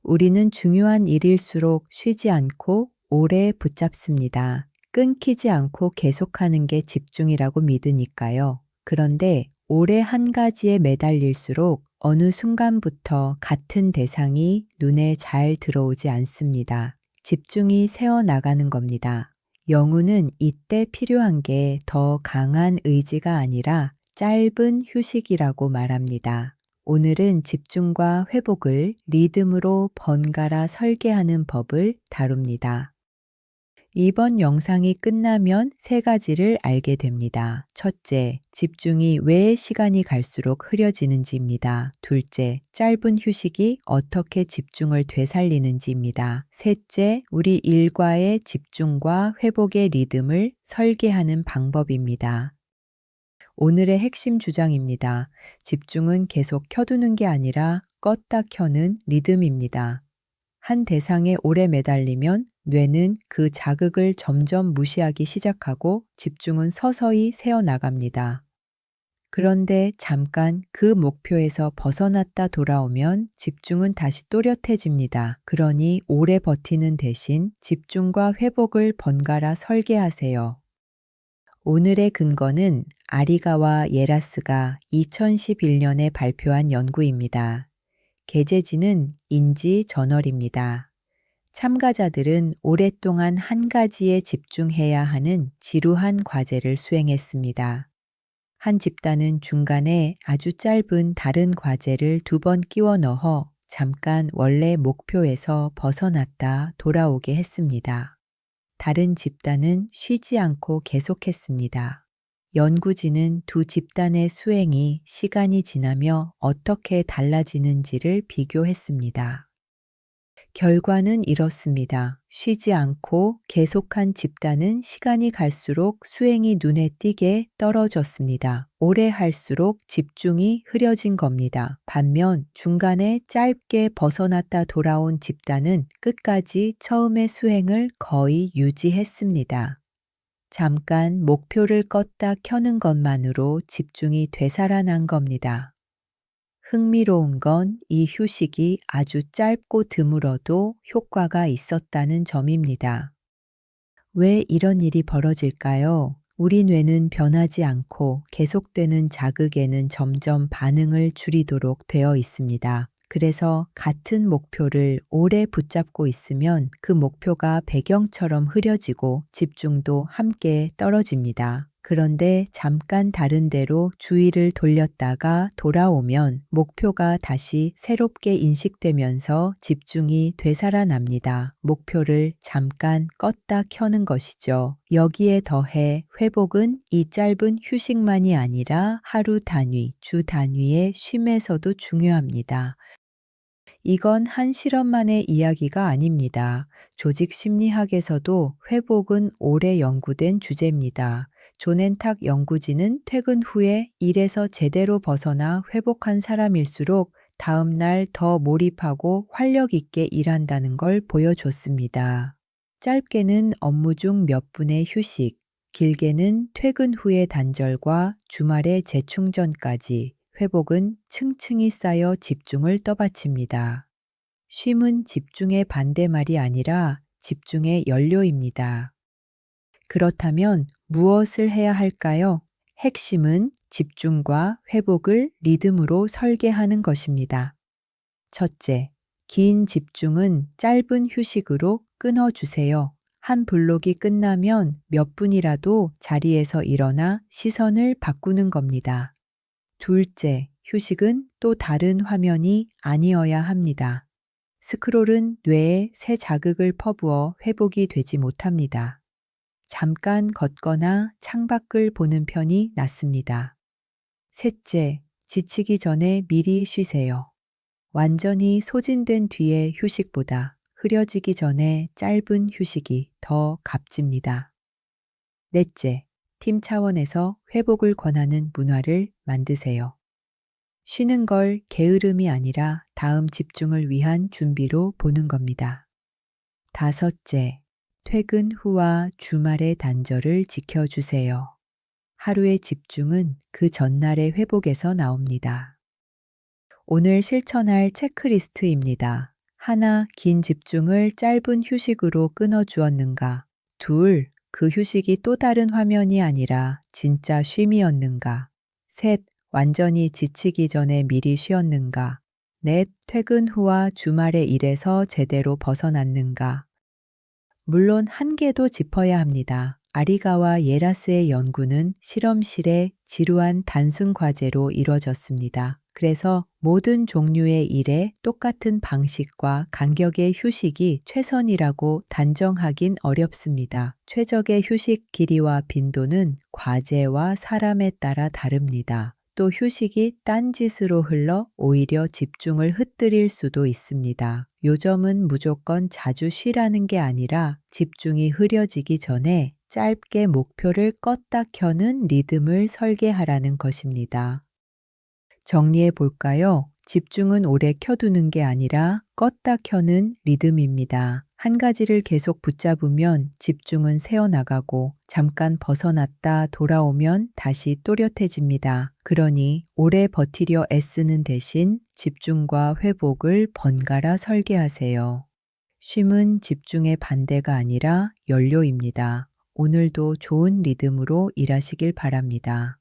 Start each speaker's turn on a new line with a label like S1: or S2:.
S1: 우리는 중요한 일일수록 쉬지 않고 오래 붙잡습니다. 끊기지 않고 계속하는 게 집중이라고 믿으니까요. 그런데 오래 한 가지에 매달릴수록 어느 순간부터 같은 대상이 눈에 잘 들어오지 않습니다. 집중이 새어나가는 겁니다. 영우는 이때 필요한 게 더 강한 의지가 아니라 짧은 휴식이라고 말합니다. 오늘은 집중과 회복을 리듬으로 번갈아 설계하는 법을 다룹니다. 이번 영상이 끝나면 세 가지를 알게 됩니다. 첫째, 집중이 왜 시간이 갈수록 흐려지는지입니다. 둘째, 짧은 휴식이 어떻게 집중을 되살리는지입니다. 셋째, 우리 일과의 집중과 회복의 리듬을 설계하는 방법입니다. 오늘의 핵심 주장입니다. 집중은 계속 켜두는 게 아니라 껐다 켜는 리듬입니다. 한 대상에 오래 매달리면 뇌는 그 자극을 점점 무시하기 시작하고 집중은 서서히 새어나갑니다. 그런데 잠깐 그 목표에서 벗어났다 돌아오면 집중은 다시 또렷해집니다. 그러니 오래 버티는 대신 집중과 회복을 번갈아 설계하세요. 오늘의 근거는 아리가와 예라스가 2011년에 발표한 연구입니다. 게재지는 인지 저널입니다. 참가자들은 오랫동안 한 가지에 집중해야 하는 지루한 과제를 수행했습니다. 한 집단은 중간에 아주 짧은 다른 과제를 2번 끼워 넣어 잠깐 원래 목표에서 벗어났다 돌아오게 했습니다. 다른 집단은 쉬지 않고 계속했습니다. 연구진은 두 집단의 수행이 시간이 지나며 어떻게 달라지는지를 비교했습니다. 결과는 이렇습니다. 쉬지 않고 계속한 집단은 시간이 갈수록 수행이 눈에 띄게 떨어졌습니다. 오래 할수록 집중이 흐려진 겁니다. 반면 중간에 짧게 벗어났다 돌아온 집단은 끝까지 처음의 수행을 거의 유지했습니다. 잠깐 목표를 껐다 켜는 것만으로 집중이 되살아난 겁니다. 흥미로운 건 이 휴식이 아주 짧고 드물어도 효과가 있었다는 점입니다. 왜 이런 일이 벌어질까요? 우리 뇌는 변하지 않고 계속되는 자극에는 점점 반응을 줄이도록 되어 있습니다. 그래서 같은 목표를 오래 붙잡고 있으면 그 목표가 배경처럼 흐려지고 집중도 함께 떨어집니다. 그런데 잠깐 다른 데로 주의를 돌렸다가 돌아오면 목표가 다시 새롭게 인식되면서 집중이 되살아납니다. 목표를 잠깐 껐다 켜는 것이죠. 여기에 더해 회복은 이 짧은 휴식만이 아니라 하루 단위, 주 단위의 쉼에서도 중요합니다. 이건 한 실험만의 이야기가 아닙니다. 조직 심리학에서도 회복은 오래 연구된 주제입니다. 존앤탁 연구진은 퇴근 후에 일에서 제대로 벗어나 회복한 사람일수록 다음 날 더 몰입하고 활력 있게 일한다는 걸 보여줬습니다. 짧게는 업무 중 몇 분의 휴식, 길게는 퇴근 후의 단절과 주말의 재충전까지 회복은 층층이 쌓여 집중을 떠받칩니다. 쉼은 집중의 반대말이 아니라 집중의 연료입니다. 그렇다면 무엇을 해야 할까요? 핵심은 집중과 회복을 리듬으로 설계하는 것입니다. 첫째, 긴 집중은 짧은 휴식으로 끊어주세요. 한 블록이 끝나면 몇 분이라도 자리에서 일어나 시선을 바꾸는 겁니다. 둘째, 휴식은 또 다른 화면이 아니어야 합니다. 스크롤은 뇌에 새 자극을 퍼부어 회복이 되지 못합니다. 잠깐 걷거나 창밖을 보는 편이 낫습니다. 셋째, 지치기 전에 미리 쉬세요. 완전히 소진된 뒤의 휴식보다 흐려지기 전에 짧은 휴식이 더 값집니다. 넷째, 팀 차원에서 회복을 권하는 문화를 만드세요. 쉬는 걸 게으름이 아니라 다음 집중을 위한 준비로 보는 겁니다. 다섯째, 퇴근 후와 주말의 단절을 지켜주세요. 하루의 집중은 그 전날의 회복에서 나옵니다. 오늘 실천할 체크리스트입니다. 하나, 긴 집중을 짧은 휴식으로 끊어주었는가? 둘, 그 휴식이 또 다른 화면이 아니라 진짜 쉼이었는가? 셋, 완전히 지치기 전에 미리 쉬었는가? 넷, 퇴근 후와 주말의 일에서 제대로 벗어났는가? 물론 한 개도 짚어야 합니다. 아리가와 예라스의 연구는 실험실의 지루한 단순 과제로 이뤄졌습니다. 그래서 모든 종류의 일에 똑같은 방식과 간격의 휴식이 최선이라고 단정하긴 어렵습니다. 최적의 휴식 길이와 빈도는 과제와 사람에 따라 다릅니다. 또 휴식이 딴짓으로 흘러 오히려 집중을 흩뜨릴 수도 있습니다. 요점은 무조건 자주 쉬라는 게 아니라 집중이 흐려지기 전에 짧게 목표를 껐다 켜는 리듬을 설계하라는 것입니다. 정리해 볼까요? 집중은 오래 켜두는 게 아니라 껐다 켜는 리듬입니다. 한 가지를 계속 붙잡으면 집중은 새어나가고 잠깐 벗어났다 돌아오면 다시 또렷해집니다. 그러니 오래 버티려 애쓰는 대신 집중과 회복을 번갈아 설계하세요. 쉼은 집중의 반대가 아니라 연료입니다. 오늘도 좋은 리듬으로 일하시길 바랍니다.